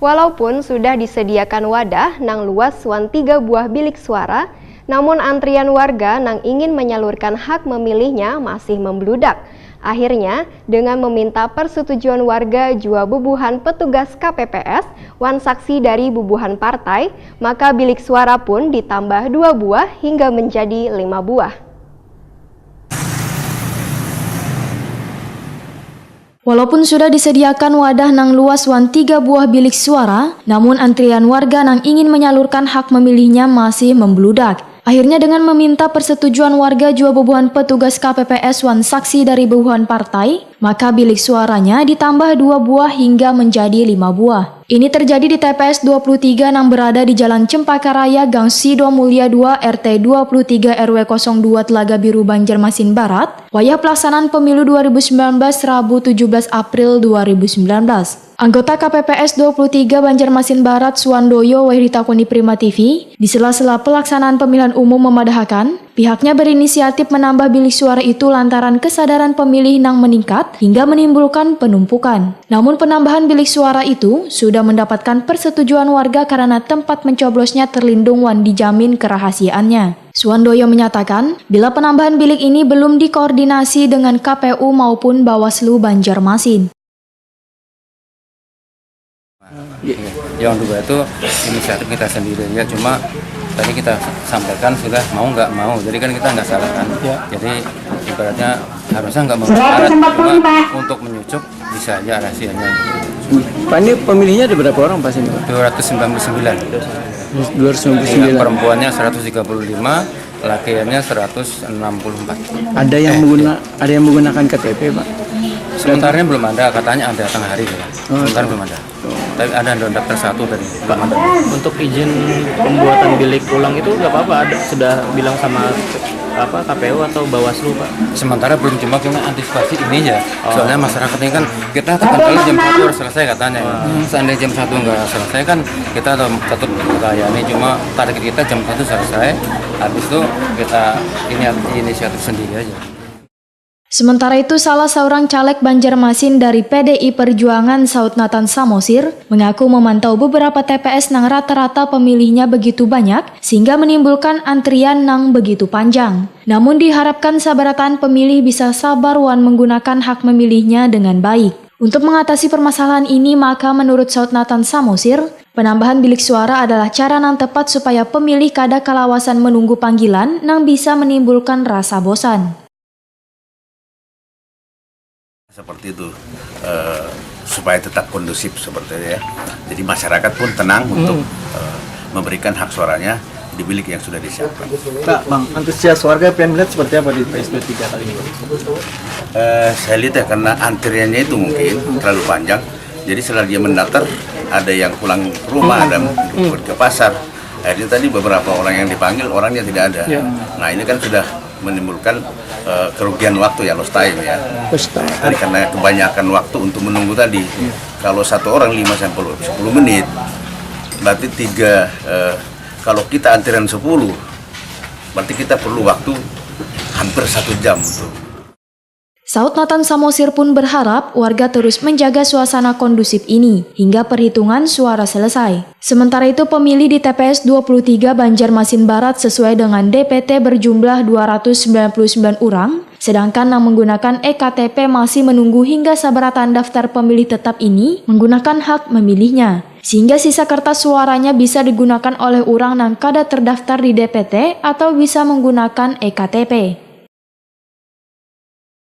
Walaupun sudah disediakan wadah nang luas 3 buah bilik suara, namun antrian warga nang ingin menyalurkan hak memilihnya masih membludak. Akhirnya, dengan meminta persetujuan warga jua bubuhan petugas KPPS, wan saksi dari bubuhan partai, maka bilik suara pun ditambah 2 buah hingga menjadi 5 buah. Walaupun sudah disediakan wadah nang luas 3 buah bilik suara, namun antrian warga nang ingin menyalurkan hak memilihnya masih membludak. Akhirnya dengan meminta persetujuan warga jua bubuhan petugas KPPS wan saksi dari bubuhan partai, maka bilik suaranya ditambah 2 buah hingga menjadi 5 buah. Ini terjadi di TPS 23 yang berada di Jalan Cempaka Raya, Gang Sido Mulia 2, RT 23 RW 02 Telaga Biru, Banjarmasin Barat, wayah pelaksanaan pemilu 2019 Rabu 17 April 2019. Anggota KPPS 23 Banjarmasin Barat Suwandoyo wayah ditakoni Prima TV, di sela-sela pelaksanaan pemilihan umum memadahkan, pihaknya berinisiatif menambah bilik suara itu lantaran kesadaran pemilih nang meningkat hingga menimbulkan penumpukan. Namun penambahan bilik suara itu sudah mendapatkan persetujuan warga karena tempat mencoblosnya terlindung wan dijamin kerahasiaannya. Suwandoyo menyatakan, bila penambahan bilik ini belum dikoordinasi dengan KPU maupun Bawaslu Banjarmasin. Yang kedua itu inisiatif kita sendiri ya, cuma tadi kita sampaikan sudah mau nggak mau, jadi kan kita nggak salah kan ya. Jadi ibaratnya harusnya nggak mau syarat, cuma untuk menyucuk bisa aja rahasianya. Pak, ini pemilihnya ada berapa orang Pak sini? 299. 299. Perempuannya 135, laki-lakinya 164. Ada yang menggunakan KTP Pak? Sementaranya belum ada, katanya ada tengah hari ya. Sementara belum ada. Tapi ada daftar 1 dari Pak. Untuk izin pembuatan bilik ulang itu nggak apa-apa, sudah bilang sama KPU atau Bawaslu Pak? Sementara belum, cuma kita antisipasi ini ya. Soalnya masyarakat ini kan kita tekan jam 1 harus selesai katanya. Seandainya jam 1 nggak selesai kan kita tetap melayani, cuma target kita jam 1 selesai. Habis itu kita inisiatif sendiri aja. Sementara itu, salah seorang caleg Banjarmasin dari PDI Perjuangan Saud Nathan Samosir mengaku memantau beberapa TPS nang rata-rata pemilihnya begitu banyak sehingga menimbulkan antrian nang begitu panjang. Namun diharapkan sabaratan pemilih bisa sabar wan menggunakan hak memilihnya dengan baik. Untuk mengatasi permasalahan ini, maka menurut Saud Nathan Samosir, penambahan bilik suara adalah cara nang tepat supaya pemilih kada kalawasan menunggu panggilan nang bisa menimbulkan rasa bosan. Seperti itu, supaya tetap kondusif seperti itu ya. Jadi masyarakat pun tenang untuk memberikan hak suaranya di bilik yang sudah disiapkan. Pak, Bang, antusias warga pengen melihat seperti apa di PS23 kali ini? Saya lihat ya, karena antriannya itu mungkin terlalu panjang. Jadi setelah dia mendaftar, ada yang pulang ke rumah, ada yang ke pasar. Akhirnya tadi beberapa orang yang dipanggil, orangnya tidak ada. Nah ini kan sudah menimbulkan kerugian waktu ya, lost time ya. Jadi karena kebanyakan waktu untuk menunggu tadi, kalau satu orang 5-10 menit, berarti kalau kita antrian 10, berarti kita perlu waktu hampir 1 jam untuk. Saud Nathan Samosir pun berharap warga terus menjaga suasana kondusif ini hingga perhitungan suara selesai. Sementara itu pemilih di TPS 23 Banjarmasin Barat sesuai dengan DPT berjumlah 299 orang, sedangkan yang menggunakan EKTP masih menunggu hingga sabaratan daftar pemilih tetap ini menggunakan hak memilihnya. Sehingga sisa kertas suaranya bisa digunakan oleh orang yang kada terdaftar di DPT atau bisa menggunakan EKTP.